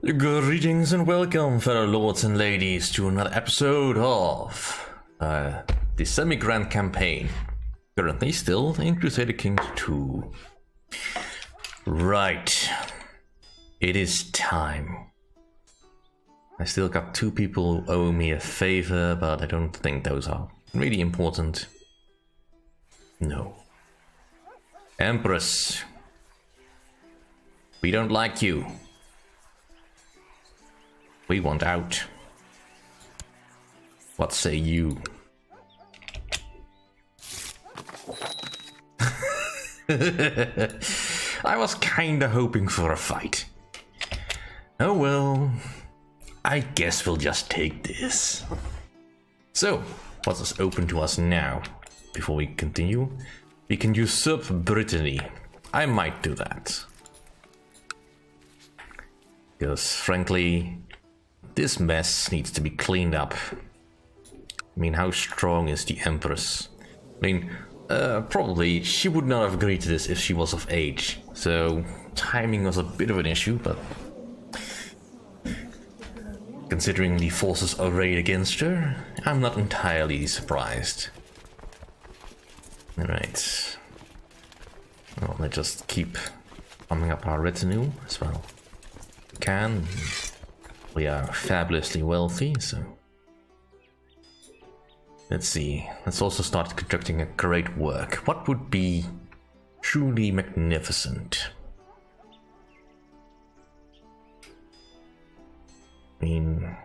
Greetings and welcome, fellow lords and ladies, to another episode of the semi-grand campaign. Currently still in Crusader Kings 2. Right. It is time. I still got two people who owe me a favor, but I don't think those are really important. No. Empress. We don't like you. We want out. What say you? I was kinda hoping for a fight. Oh well, I guess we'll just take this. So, what is open to us now? Before we continue, we can usurp Brittany. I might do that. Because frankly, this mess needs to be cleaned up. I mean, how strong is the Empress? I mean, probably she would not have agreed to this if she was of age. So, timing was a bit of an issue, but considering the forces arrayed against her, I'm not entirely surprised. Alright. Well, let's just keep bumming up our retinue as well. We can. We are fabulously wealthy, so... Let's see. Let's also start constructing a great work. What would be truly magnificent? I mean...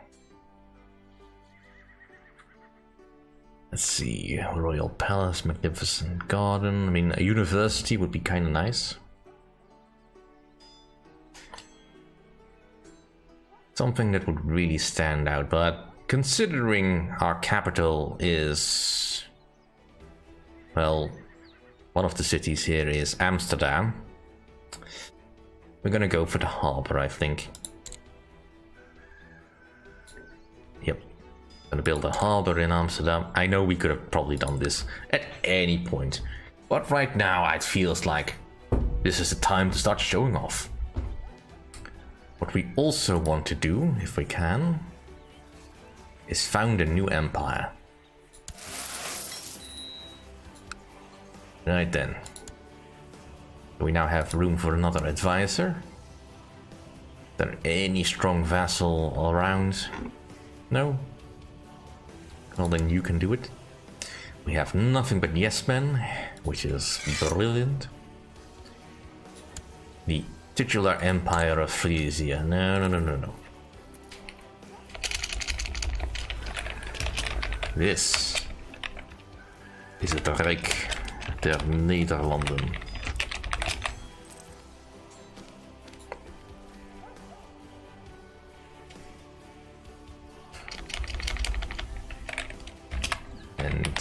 Let's see. Royal Palace, magnificent garden. I mean, a university would be kind of nice. Something that would really stand out, but considering our capital is, well, one of the cities here is Amsterdam, we're gonna go for the harbor, I think. Yep, gonna build a harbor in Amsterdam. I know we could have probably done this at any point, but right now it feels like this is the time to start showing off. What we also want to do, if we can, is found a new empire. Right then. We now have room for another advisor. Is there any strong vassal around? No? Well, then you can do it. We have nothing but yes men, which is brilliant. The titular empire of Frisia. No. This is het Rijk der Nederlanden. And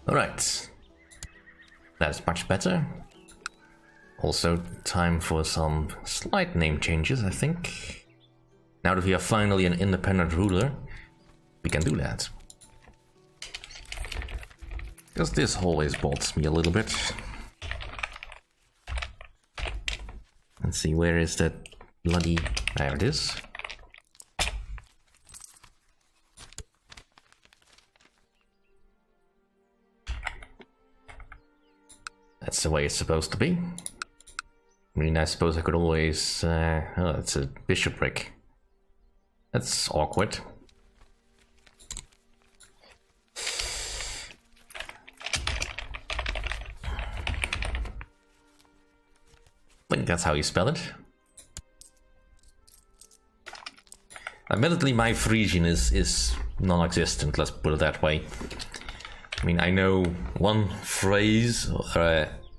alright, that is much better. Also, time for some slight name changes, I think. Now that we are finally an independent ruler, we can do that. Because this always bothers me a little bit. Let's see, where is that bloody... There it is. That's the way it's supposed to be. I mean, I suppose I could always... oh, it's a bishopric. That's awkward. I think that's how you spell it. Admittedly, my Frisian is non-existent, let's put it that way. I mean, I know one phrase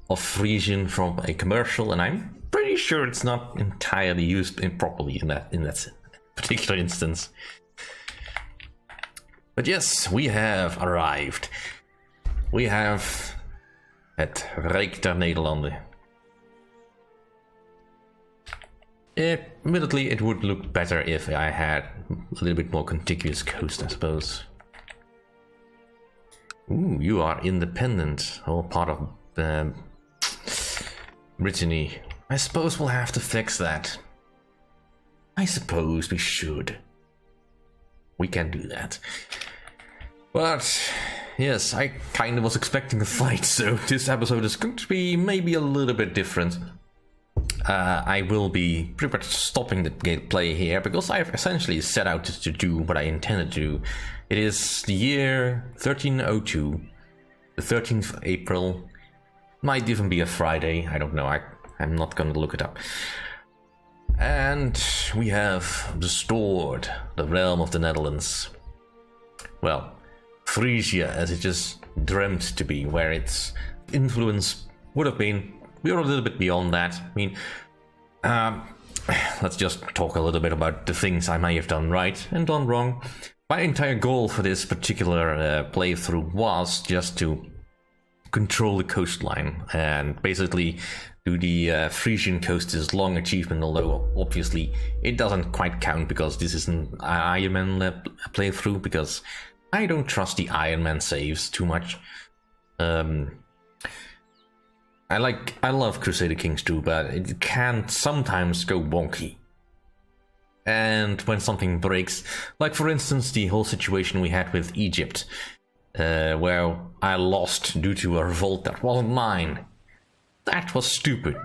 of Frisian from a commercial, and I'm pretty sure it's not entirely used improperly in that particular instance. But yes, we have arrived. We have het Rijk der Nederlanden. Admittedly, it would look better if I had a little bit more contiguous coast, I suppose. Ooh, you are independent, all part of Brittany. I suppose we'll have to fix that. I suppose we should. We can do that. But yes, I kind of was expecting a fight, so this episode is going to be maybe a little bit different. I will be pretty much stopping the gameplay here because I've essentially set out to do what I intended to do. It is the year 1302, the 13th of April. Might even be a Friday, I don't know, I'm not gonna look it up. And we have restored the realm of the Netherlands. Well, Frisia as it just dreamt to be, where its influence would have been. We are a little bit beyond that. I mean, let's just talk a little bit about the things I may have done right and done wrong. My entire goal for this particular playthrough was just to control the coastline and basically do the Frisian coast's long achievement, although obviously it doesn't quite count because this is an Iron Man playthrough, because I don't trust the Iron Man saves too much. I love Crusader Kings too, but it can sometimes go wonky. And when something breaks, like for instance the whole situation we had with Egypt, where I lost due to a revolt that wasn't mine. That was stupid.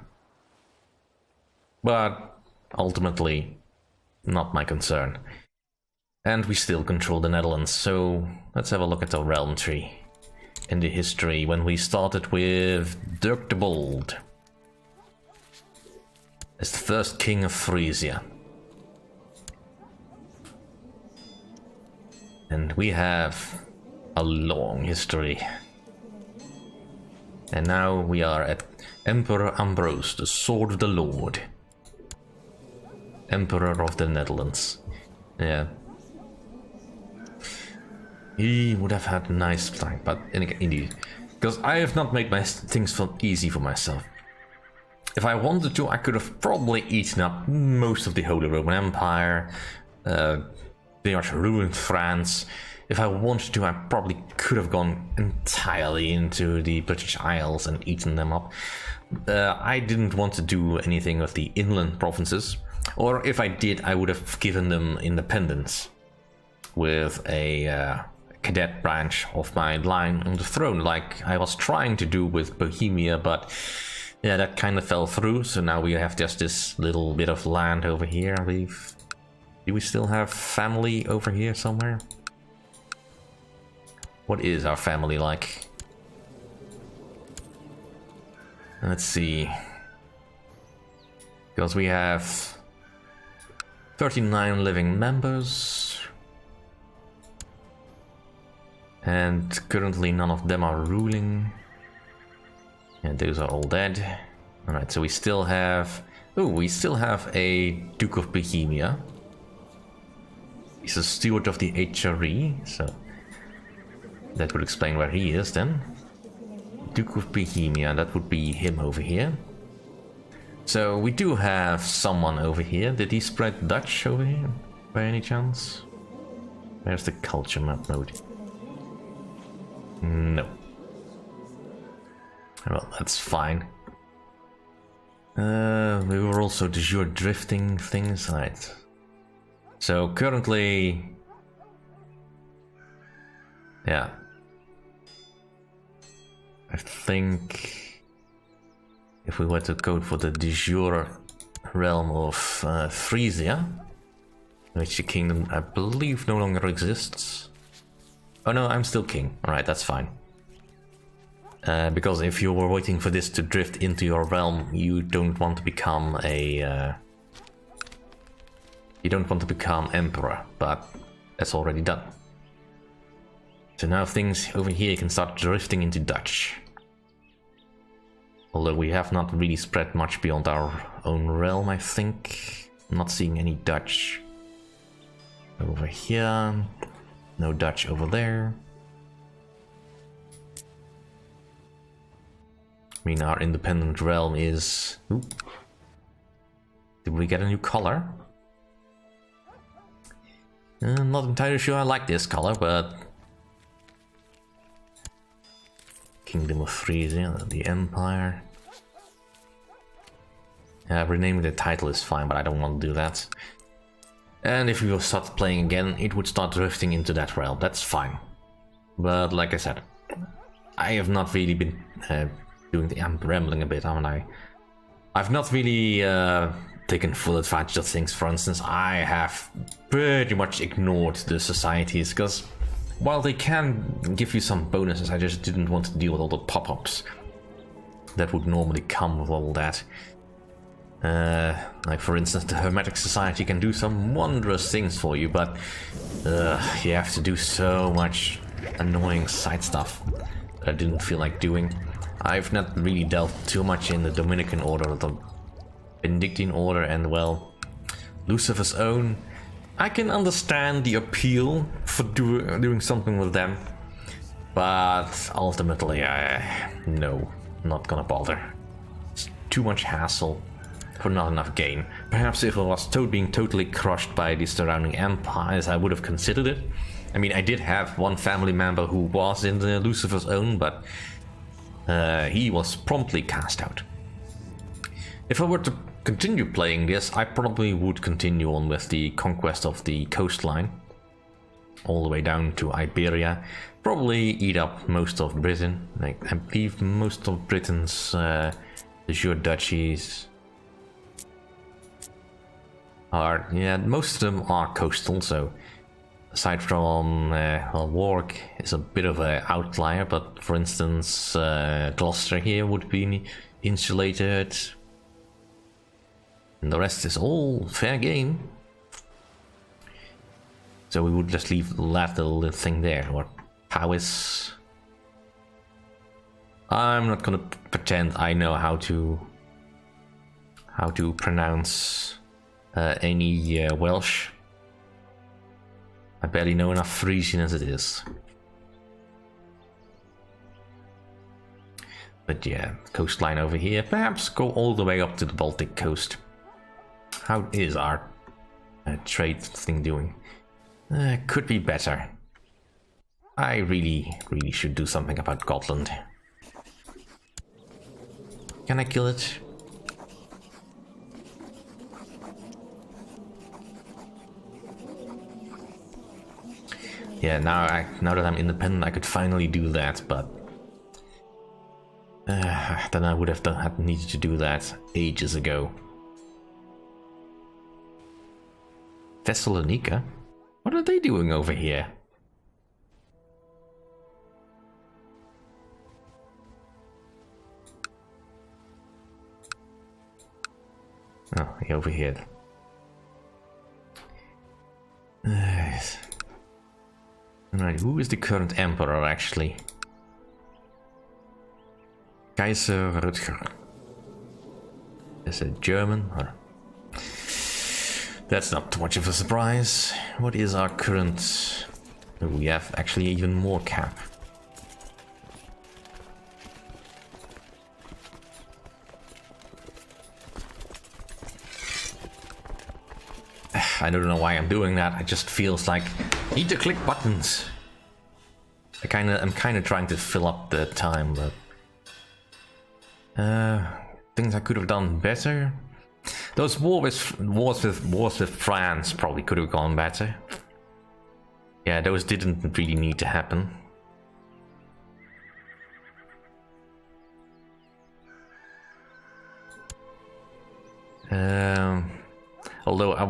But ultimately, not my concern. And we still control the Netherlands, so let's have a look at the realm tree. In the history, when we started with Dirk the Bold as the first king of Frisia. And we have a long history. And now we are at Emperor Ambrose, the Sword of the Lord. Emperor of the Netherlands. Yeah. He would have had a nice time, but indeed, because I have not made my things feel easy for myself. If I wanted to, I could have probably eaten up most of the Holy Roman Empire, pretty much ruined France. If I wanted to, I probably could have gone entirely into the British Isles and eaten them up. I didn't want to do anything with the inland provinces, or if I did, I would have given them independence with a cadet branch of my line on the throne, like I was trying to do with Bohemia, but yeah, that kind of fell through, so now we have just this little bit of land over here, I believe. Do we still have family over here somewhere? What is our family like? Let's see. Because we have 39 living members. And currently none of them are ruling. And those are all dead. Alright, so we still have... Oh, we still have a Duke of Bohemia. He's a steward of the HRE, so... that would explain where he is then. Duke of Bohemia, that would be him over here. So we do have someone over here. Did he spread Dutch over here, by any chance? Where's the culture map mode? No. Well, that's fine. We were also de jure drifting things, right? So currently... yeah. I think... if we were to go for the de jure realm of Frisia, which the kingdom, I believe, no longer exists. Oh no, I'm still king. Alright, that's fine. Because if you were waiting for this to drift into your realm, you don't want to become a... you don't want to become emperor, but that's already done. So now things over here can start drifting into Dutch. Although we have not really spread much beyond our own realm, I think. I'm not seeing any Dutch over here. No Dutch over there. I mean, our independent realm is... oop. Did we get a new color? Not entirely sure I like this color, but... Kingdom of Frisia, the Empire. Yeah, renaming the title is fine, but I don't want to do that. And if we will start playing again, it would start drifting into that realm. That's fine. But like I said, I have not really been doing the... I'm rambling a bit, haven't I? I've not really taken full advantage of things. For instance, I have pretty much ignored the societies, because while they can give you some bonuses, I just didn't want to deal with all the pop-ups that would normally come with all that. Like for instance, the Hermetic Society can do some wondrous things for you, but you have to do so much annoying side stuff that I didn't feel like doing. I've not really delved too much in the Dominican Order or the Benedictine Order, and well, Lucifer's Own. I can understand the appeal for doing something with them, but ultimately, no, not gonna bother. It's too much hassle for not enough gain. Perhaps if I was being totally crushed by the surrounding empires, I would have considered it. I mean, I did have one family member who was in the Lucifer's Own, but he was promptly cast out. If I were to continue playing this, I probably would continue on with the conquest of the coastline, all the way down to Iberia. Probably eat up most of Britain. Like, I believe most of Britain's de jure duchies are, yeah, most of them are coastal, so aside from well, Warwick is a bit of an outlier, but for instance Gloucester here would be insulated, and the rest is all fair game. So we would just leave that little thing there. Or Powys. I'm not gonna pretend I know how to pronounce any Welsh. I barely know enough Frisian as it is. But yeah, coastline over here. Perhaps go all the way up to the Baltic coast. How is our trade thing doing? Could be better. I really should do something about Gotland. Can I kill it? Yeah, now that I'm independent, I could finally do that, but then I would have needed to do that ages ago. Thessalonica? What are they doing over here? Oh, over here. Right, who is the current emperor actually? Kaiser Rutger. Is it German? Or... That's not too much of a surprise. What is our current... Oh, we have actually even more cap. I don't know why I'm doing that. It just feels like I need to click buttons. I'm kind of trying to fill up the time, but things I could have done better. Those wars with France probably could have gone better. Yeah, those didn't really need to happen. Although I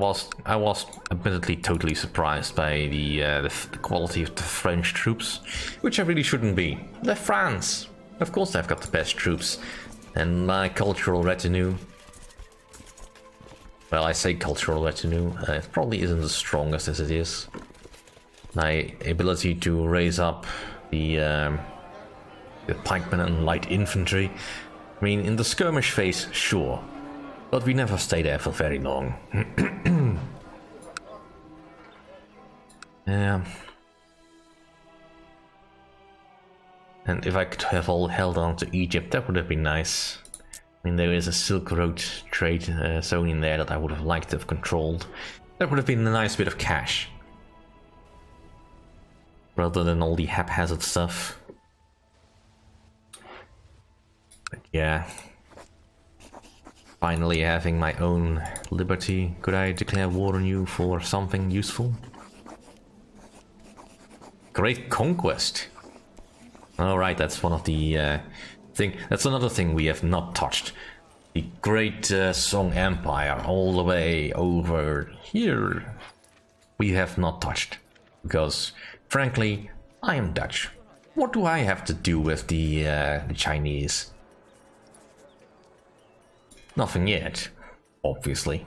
was admittedly totally surprised by the quality of the French troops, which I really shouldn't be. They're France. Of course they've got the best troops. And my cultural retinue... Well, I say cultural retinue, it probably isn't as strong as it is. My ability to raise up the pikemen and light infantry. I mean, in the skirmish phase, sure. But we never stay there for very long. Yeah. And if I could have all held on to Egypt, that would have been nice. I mean, there is a Silk Road trade zone in there that I would have liked to have controlled. That would have been a nice bit of cash. Rather than all the haphazard stuff. But yeah. Finally having my own liberty. Could I declare war on you for something useful? Great conquest. Alright, that's one of the that's another thing we have not touched. The Great Song Empire all the way over here. We have not touched. Because, frankly, I am Dutch. What do I have to do with the Chinese? Nothing yet, obviously.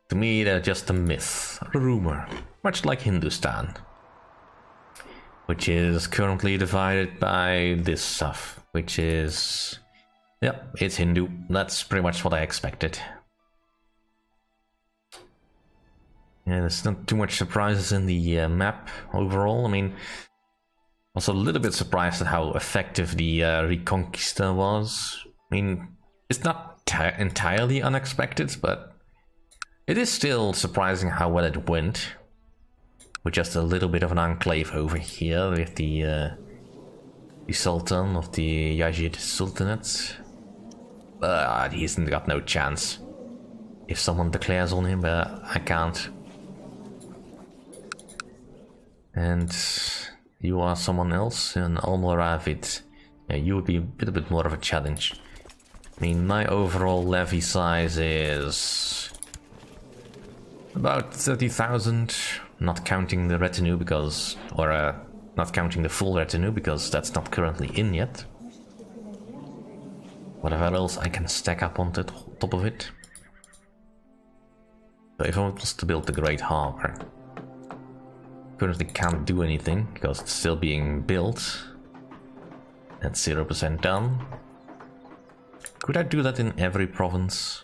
To me, they're just a myth, a rumor, much like Hindustan. Which is currently divided by this stuff, which is... Yep, it's Hindu. That's pretty much what I expected. Yeah, there's not too much surprises in the map overall. I mean, also a little bit surprised at how effective the Reconquista was. I mean, it's not entirely unexpected, but it is still surprising how well it went. With just a little bit of an enclave over here with the Sultan of the Yazid Sultanate. But he's got no chance. If someone declares on him, I can't. And you are someone else, an Almoravid. Yeah, you would be a little bit more of a challenge. I mean, my overall levy size is about 30,000. Not counting the retinue because, or not counting the full retinue because that's not currently in yet. Whatever else I can stack up on the top of it. So if I was to build the Great Harbor, currently can't do anything because it's still being built. That's 0% done. Could I do that in every province?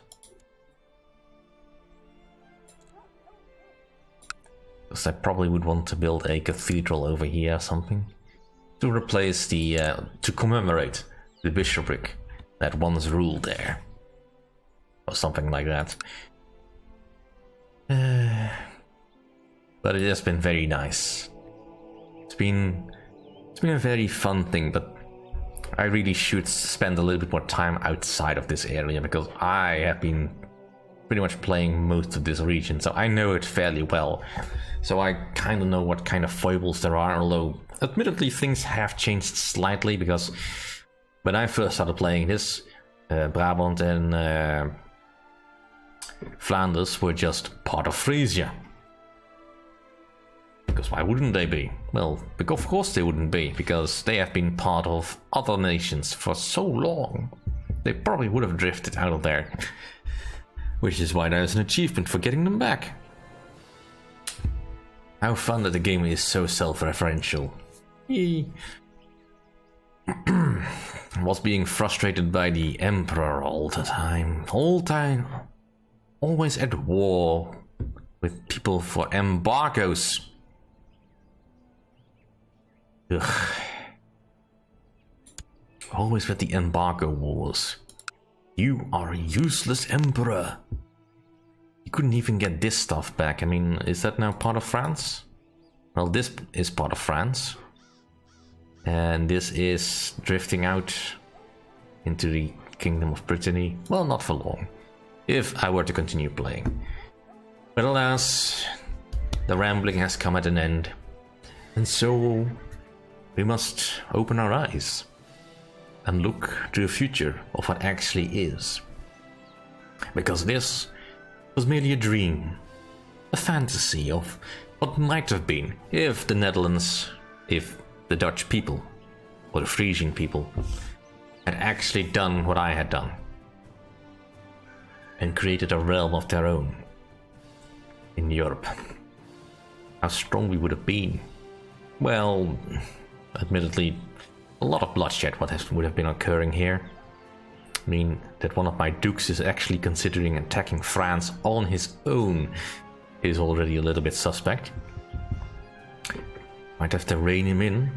Because I probably would want to build a cathedral over here or something. To replace the, to commemorate the bishopric that once ruled there. Or something like that. But it has been very nice. It's been a very fun thing, but I really should spend a little bit more time outside of this area because I have been pretty much playing most of this region, so I know it fairly well. So I kind of know what kind of foibles there are, although admittedly things have changed slightly because when I first started playing this, Brabant and Flanders were just part of Frisia. Because why wouldn't they be? Well, of course they wouldn't be, because they have been part of other nations for so long. They probably would have drifted out of there. Which is why there's an achievement for getting them back. How fun that the game is so self-referential. Was being frustrated by the Emperor all the time. Always at war with people for embargoes. Ugh. Always with the embargo wars. You are a useless emperor. You couldn't even get this stuff back. I mean, is that now part of France? Well, this is part of France. And this is drifting out into the Kingdom of Brittany. Well, not for long. If I were to continue playing. But alas, the rambling has come at an end. And so we must open our eyes and look to the future of what actually is. Because this was merely a dream, a fantasy of what might have been if the Netherlands, if the Dutch people, or the Frisian people, had actually done what I had done and created a realm of their own in Europe. How strong we would have been. Well, admittedly, a lot of bloodshed would have been occurring here. I mean, that one of my dukes is actually considering attacking France on his own is already a little bit suspect. Might have to rein him in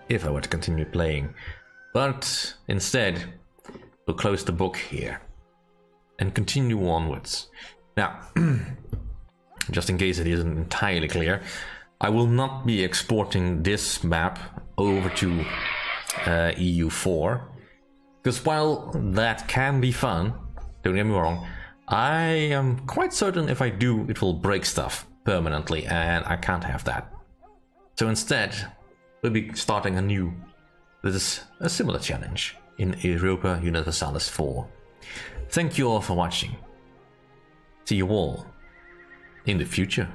if I were to continue playing. But instead, we'll close the book here and continue onwards. Now, just in case it isn't entirely clear, I will not be exporting this map over to EU4, because while that can be fun, don't get me wrong, I am quite certain if I do, it will break stuff permanently, and I can't have that. So instead, we'll be starting anew. This is a similar challenge in Europa Universalis 4. Thank you all for watching. See you all in the future.